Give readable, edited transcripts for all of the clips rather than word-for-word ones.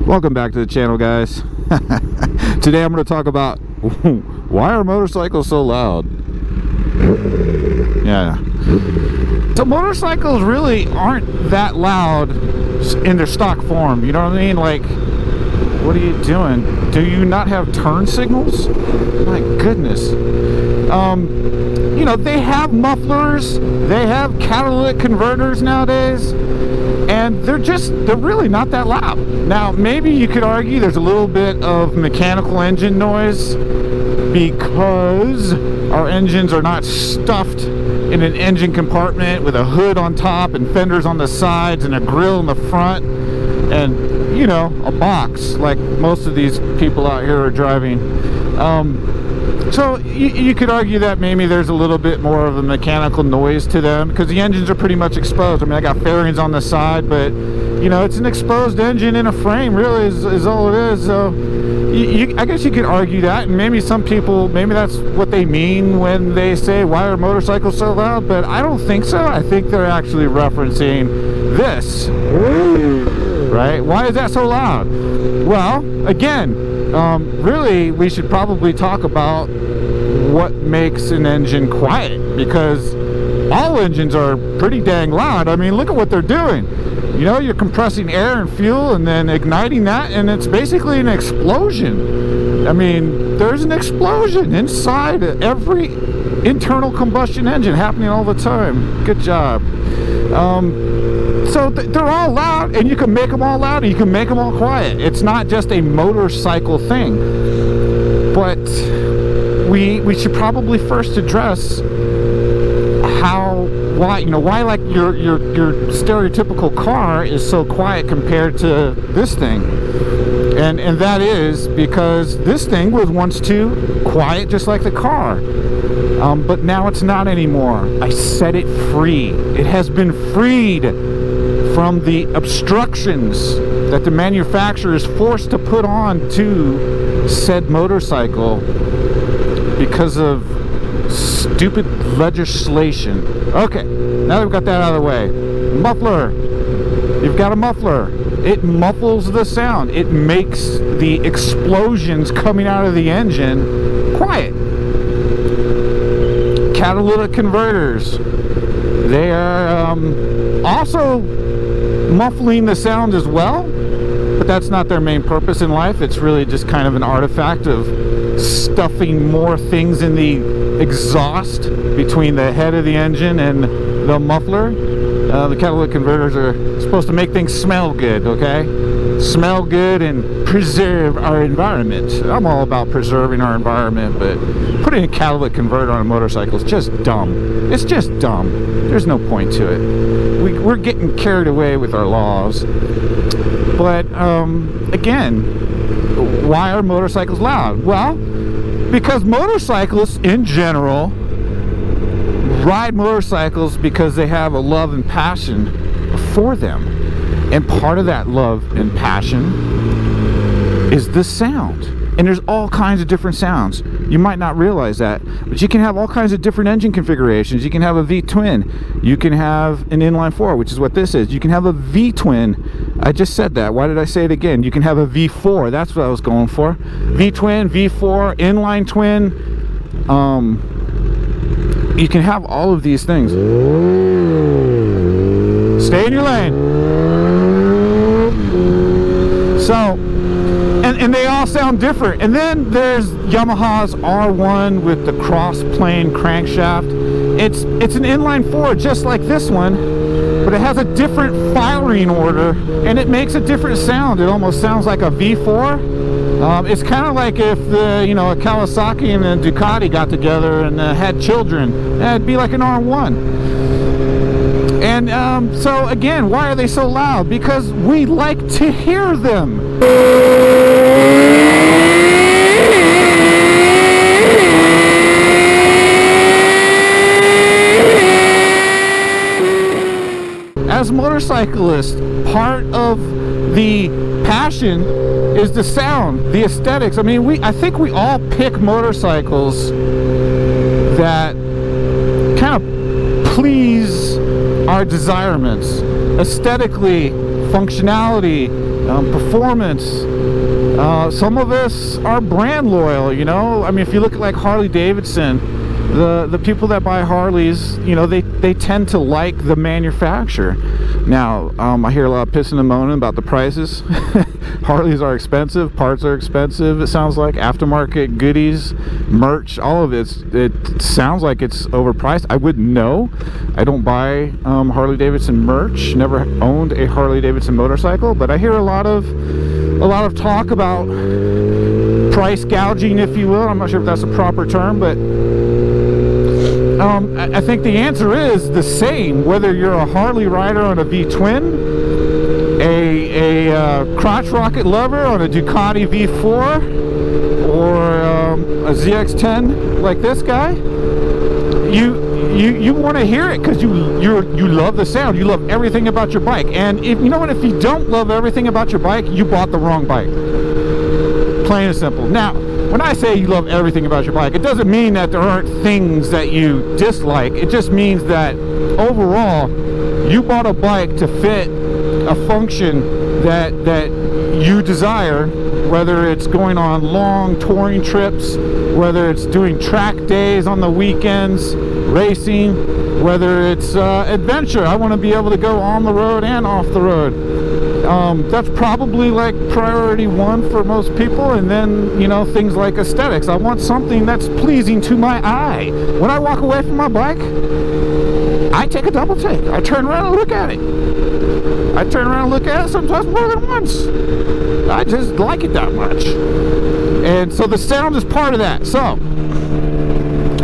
Welcome back to the channel, guys. Today I'm going to talk about why are motorcycles so loud. Yeah. So motorcycles really aren't that loud in their stock form. You know what I mean? Like, what are you doing? Do you not have turn signals? My goodness. You know, they have mufflers, they have catalytic converters nowadays, and they're really not that loud. Now, maybe you could argue there's a little bit of mechanical engine noise because our engines are not stuffed in an engine compartment with a hood on top and fenders on the sides and a grill in the front and, you know, a box like most of these people out here are driving. So you could argue that maybe there's a little bit more of a mechanical noise to them because the engines are pretty much exposed. I mean, I got fairings on the side, but you know, it's an exposed engine in a frame, really, is all it is. So I guess you could argue that, and maybe some people, maybe that's what they mean when they say, why are motorcycles so loud? But I don't think so. I think they're actually referencing this, right? Why is that so loud? Well, again, really, we should probably talk about what makes an engine quiet, because all engines are pretty dang loud. I mean, look at what they're doing. You know, you're compressing air and fuel and then igniting that, and it's basically an explosion. I mean, there's an explosion inside every internal combustion engine happening all the time. Good job. So they're all loud, and you can make them all loud, and you can make them all quiet. It's not just a motorcycle thing. But we should probably first address why like your stereotypical car is so quiet compared to this thing. And that is because this thing was once too quiet, just like the car. But now it's not anymore. I set it free. It has been freed from the obstructions that the manufacturer is forced to put on to said motorcycle because of stupid legislation. Okay, now that we've got that out of the way. Muffler. You've got a muffler. It muffles the sound. It makes the explosions coming out of the engine quiet. Catalytic converters. They are also muffling the sound as well, but that's not their main purpose in life. It's really just kind of an artifact of stuffing more things in the exhaust between the head of the engine and the muffler. The catalytic converters are supposed to make things smell good, okay? Smell good and preserve our environment. I'm all about preserving our environment, but putting a catalytic converter on a motorcycle is just dumb. It's just dumb. There's no point to it. We're getting carried away with our laws. But again, why are motorcycles loud? Well, because motorcyclists in general ride motorcycles because they have a love and passion for them. And part of that love and passion is the sound. And there's all kinds of different sounds. You might not realize that, but you can have all kinds of different engine configurations. You can have a V-twin. You can have an inline-4, which is what this is. You can have a V-twin. I just said that. Why did I say it again? You can have a V4. That's what I was going for. V-twin, V4, inline twin. You can have all of these things. Stay in your lane. So, and they all sound different. And then there's Yamaha's R1 with the cross plane crankshaft. It's an inline 4 just like this one, but it has a different firing order and it makes a different sound. It almost sounds like a V4. It's kind of like if a Kawasaki and a Ducati got together and had children. It'd be like an R1. And so again, why are they so loud? Because we like to hear them. As motorcyclists, part of the passion is the sound, the aesthetics. I mean, I think we all pick motorcycles that kind of please our desirements. Aesthetically, functionality, performance. Some of us are brand loyal, you know. I mean, if you look at like Harley Davidson, the people that buy Harleys, you know, they tend to like the manufacturer. Now, I hear a lot of pissing and moaning about the prices. Harleys are expensive, parts are expensive, it sounds like, aftermarket goodies, merch, all of it sounds like it's overpriced. I wouldn't know. I don't buy Harley Davidson merch, never owned a Harley Davidson motorcycle, but I hear a lot of talk about price gouging, if you will. I'm not sure if that's a proper term, but I think the answer is the same, whether you're a Harley rider on a V-twin, a crotch rocket lover on a Ducati V4, or a ZX-10 like this guy. You want to hear it because you love the sound, you love everything about your bike. And if you know what, if you don't love everything about your bike, you bought the wrong bike. Plain and simple. Now, when I say you love everything about your bike, it doesn't mean that there aren't things that you dislike. It just means that overall, you bought a bike to fit a function that you desire, whether it's going on long touring trips, whether it's doing track days on the weekends, racing, whether it's adventure. I want to be able to go on the road and off the road. That's probably like priority one for most people. And then, you know, things like aesthetics. I want something that's pleasing to my eye. When I walk away from my bike, I take a double take. I turn around and look at it. I turn around and look at it sometimes more than once. I just like it that much. And so the sound is part of that. So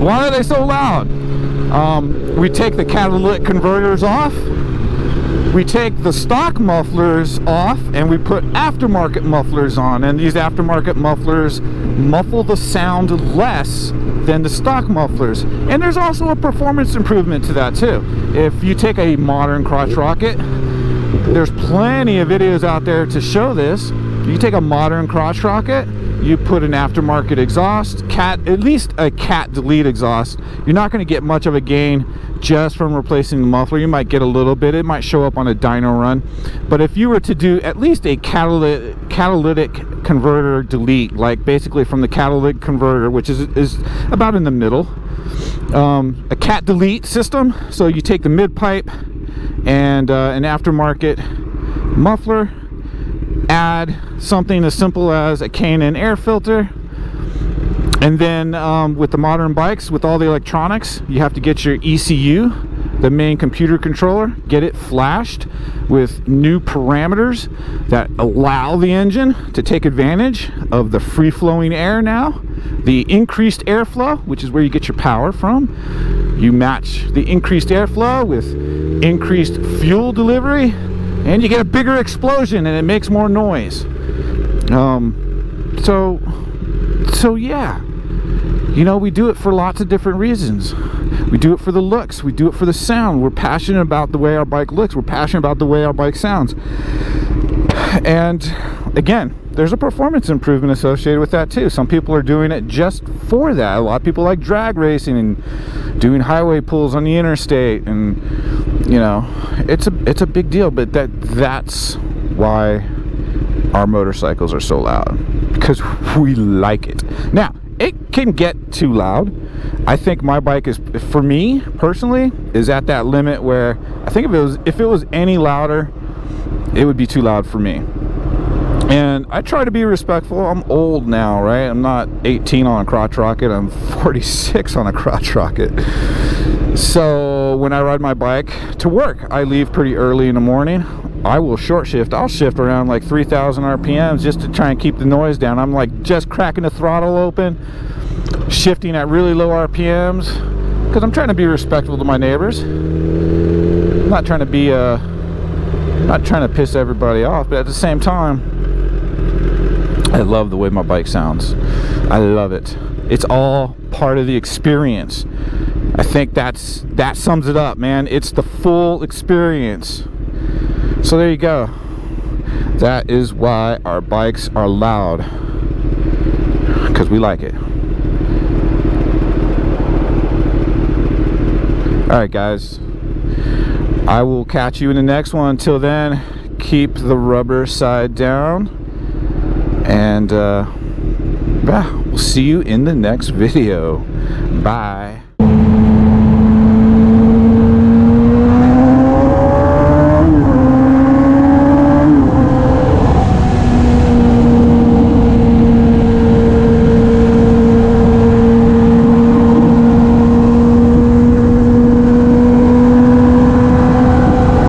why are they so loud? We take the catalytic converters off. We take the stock mufflers off and we put aftermarket mufflers on, and these aftermarket mufflers muffle the sound less than the stock mufflers. And there's also a performance improvement to that too. If you take a modern crotch rocket, there's plenty of videos out there to show this. You take a modern crotch rocket, you put an aftermarket exhaust, at least a cat delete exhaust. You're not going to get much of a gain just from replacing the muffler. You might get a little bit. It might show up on a dyno run. But if you were to do at least a catalytic converter delete, like basically from the catalytic converter, which is about in the middle, a cat delete system. So you take the mid pipe and an aftermarket muffler, add something as simple as a K&N air filter, and then with the modern bikes, with all the electronics, you have to get your ECU, the main computer controller, get it flashed with new parameters that allow the engine to take advantage of the free-flowing air now, the increased airflow, which is where you get your power from. You match the increased airflow with increased fuel delivery, and you get a bigger explosion and it makes more noise. So yeah, you know, we do it for lots of different reasons. We do it for the looks, we do it for the sound. We're passionate about the way our bike looks, we're passionate about the way our bike sounds. And again, there's a performance improvement associated with that too. Some people are doing it just for that. A lot of people like drag racing and doing highway pulls on the interstate, and you know, it's a big deal. But that's why our motorcycles are so loud, because we like it. Now, it can get too loud. I think my bike is, for me personally, is at that limit where I think if it was any louder, it would be too loud for me. And I try to be respectful. I'm old now, right? I'm not 18 on a crotch rocket, I'm 46 on a crotch rocket. So when I ride my bike to work, I leave pretty early in the morning. I will short shift. I'll shift around like 3,000 RPMs just to try and keep the noise down. I'm like just cracking the throttle open, shifting at really low RPMs, because I'm trying to be respectful to my neighbors. I'm not trying to be not trying to piss everybody off, but at the same time, I love the way my bike sounds. I love it. It's all part of the experience. I think that sums it up, man. It's the full experience. So there you go. That is why our bikes are loud, because we like it. Alright guys, I will catch you in the next one. Until then, keep the rubber side down. And yeah, we'll see you in the next video. Bye.